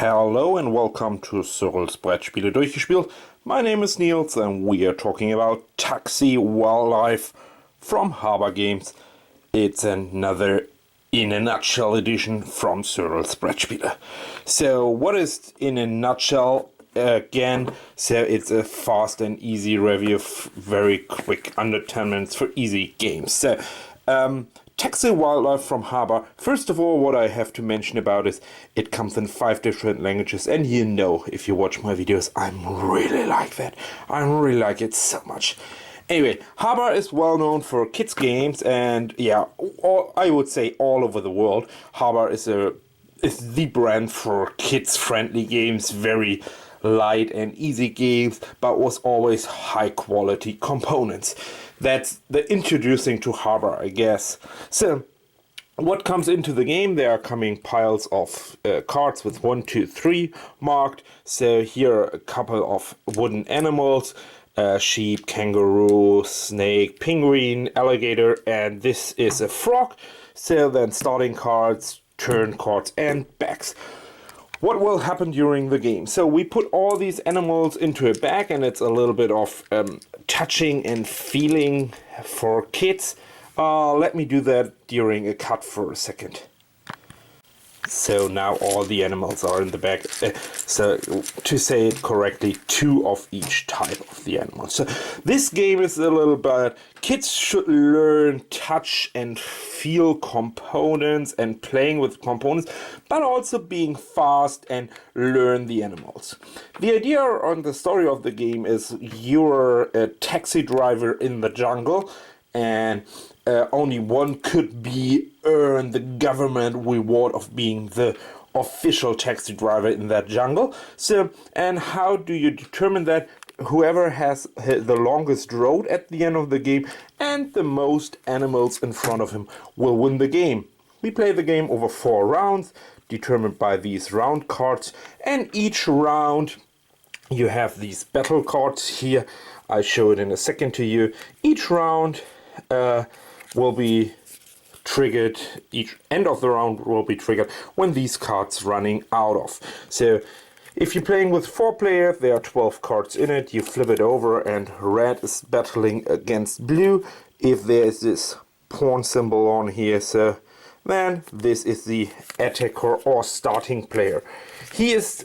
Hello and welcome to Cyrils Brettspiele durchgespielt. My name is Nils and we are talking about Taxi Wildlife from Haba Games. It's another in a nutshell edition from Cyrils Brettspiele. So what is in a nutshell? Again, so it's a fast and easy review, very quick, under 10 minutes for easy games. So Taxi Wildlife from Haba. First of all, what I have to mention about is it comes in 5 different languages, and you know, if you watch my videos, I'm really like that. I really like it so much. Anyway, Haba is well known for kids games, and yeah, I would say all over the world. Haba is the brand for kids friendly games, very light and easy games, but was always high quality components. That's the introducing to Haba, I guess. So what comes into the game? There are coming piles of cards with 1, 2, 3 marked. So here are a couple of wooden animals, sheep, kangaroo, snake, penguin, alligator, and this is a frog. So then starting cards, turn cards, and backs. What will happen during the game? So we put all these animals into a bag, and it's a little bit of touching and feeling for kids. Let me do that during a cut for a second. So now all the animals are in the bag. So to say it correctly, 2 of each type of the animal. So this game is a little bit, kids should learn touch and feel components and playing with components, but also being fast and learn the animals. The idea on the story of the game is you're a taxi driver in the jungle, and only one could earn the government reward of being the official taxi driver in that jungle. So, and how do you determine that? Whoever has the longest road at the end of the game and the most animals in front of him will win the game. We play the game over 4 rounds, determined by these round cards, and each round you have these battle cards here. I show it in a second to you. Each round will be triggered, each end of the round will be triggered when these cards running out of. So if you're playing with 4 players, there are 12 cards in it. You flip it over and red is battling against blue. If there is this pawn symbol on here, so then this is the attacker or starting player. He is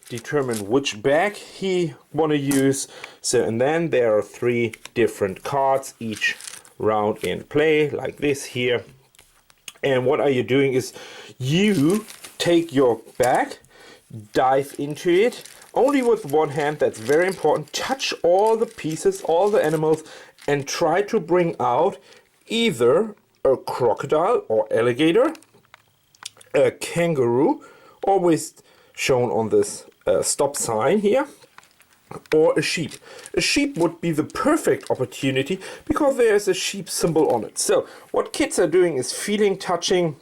determined which bag he want to use. So, and then there are 3 different cards each round in play, like this here. And what are you doing is you take your bag, dive into it, only with one hand, that's very important, touch all the pieces, all the animals, and try to bring out either a crocodile or alligator, a kangaroo, always shown on this stop sign here, or a sheep. A sheep would be the perfect opportunity because there's a sheep symbol on it. So what kids are doing is feeling, touching.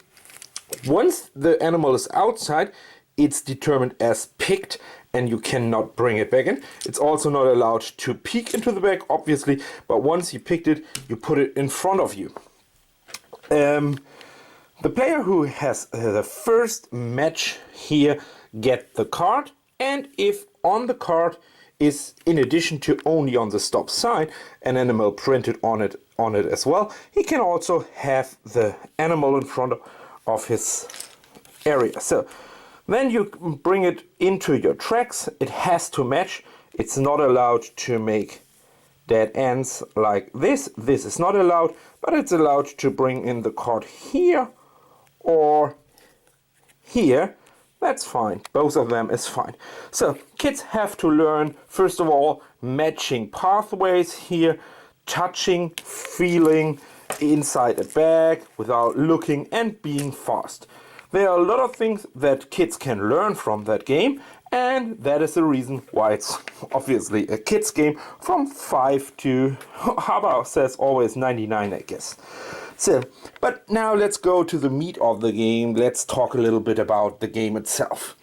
Once the animal is outside, it's determined as picked and you cannot bring it back in. It's also not allowed to peek into the bag, obviously, but once you picked it, you put it in front of you. The player who has the first match here get the card, and if on the card is, in addition to only on the stop sign, an animal printed on it as well, he can also have the animal in front of his area. So then you bring it into your tracks. It has to match. It's not allowed to make dead ends like this. This is not allowed, but it's allowed to bring in the card here or here. That's fine. Both of them is fine. So kids have to learn, first of all, matching pathways here, touching, feeling inside a bag without looking, and being fast. There are a lot of things that kids can learn from that game, and that is the reason why it's obviously a kids game from 5 to, Haba says always 99, I guess. So, but now let's go to the meat of the game. Let's talk a little bit about the game itself.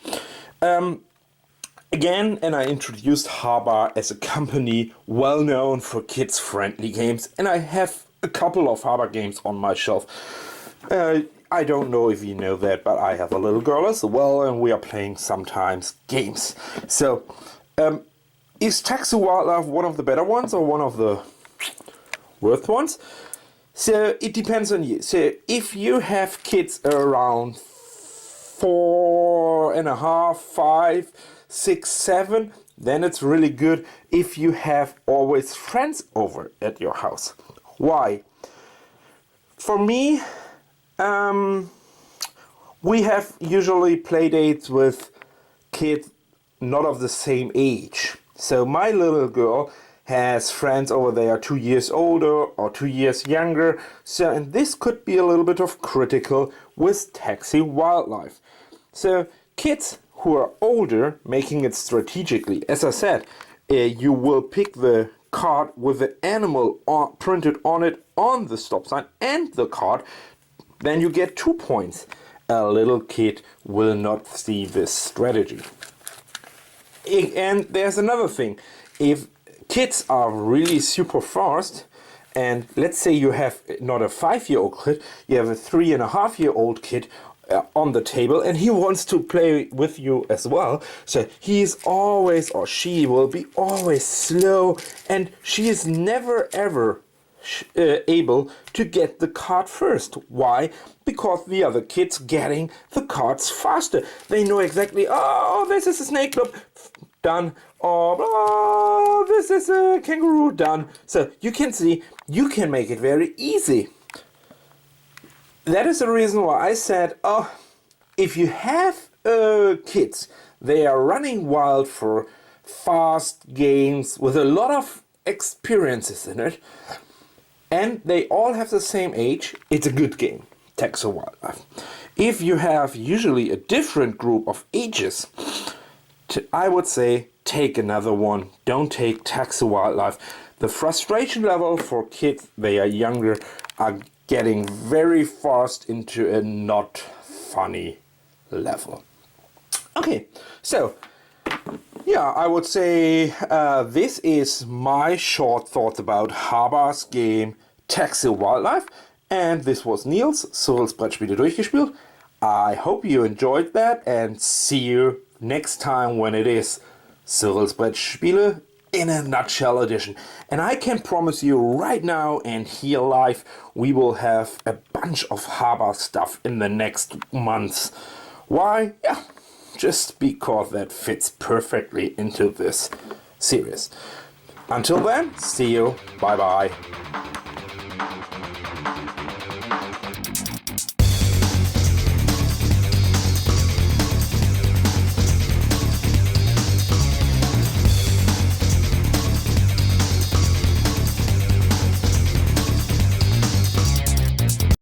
Again, and I introduced Haba as a company well known for kids-friendly games, and I have a couple of Haba games on my shelf. I don't know if you know that, but I have a little girl as well, and we are playing sometimes games. So, is Taxi Wildlife one of the better ones or one of the worst ones? So, it depends on you. So, if you have kids around 4.5, 5, 6, 7, then it's really good if you have always friends over at your house. Why? For me, we have usually play dates with kids not of the same age. So my little girl has friends over there 2 years older or 2 years younger. So, and this could be a little bit of critical with Taxi Wildlife. So kids who are older, making it strategically. As I said, you will pick the card with the animal printed on it on the stop sign and the card. Then you get 2 points. A little kid will not see this strategy. And there's another thing. If kids are really super fast, and let's say you have not a 5-year-old kid, you have a 3.5-year-old kid on the table, and he wants to play with you as well. So he is always, or she will be always slow, and she is never ever able to get the card first. Why? Because the other kids getting the cards faster. They know exactly, oh, this is a snake club, done. Or, oh, this is a kangaroo, done. So you can see, you can make it very easy. That is the reason why I said, oh, if you have kids, they are running wild for fast games with a lot of experiences in it, and they all have the same age, it's a good game, Taxi Wildlife. If you have usually a different group of ages, I would say take another one. Don't take Taxi Wildlife. The frustration level for kids, they are younger, are getting very fast into a not funny level. Okay, so yeah, I would say this is my short thoughts about Haba's game Taxi Wildlife, and this was Nils, Cyrils Brettspiele durchgespielt. I hope you enjoyed that, and see you next time when it is Cyrils Brettspiele in a nutshell edition. And I can promise you right now and here live, we will have a bunch of Haba stuff in the next months. Why? Yeah, just because that fits perfectly into this series. Until then, see you. Bye bye.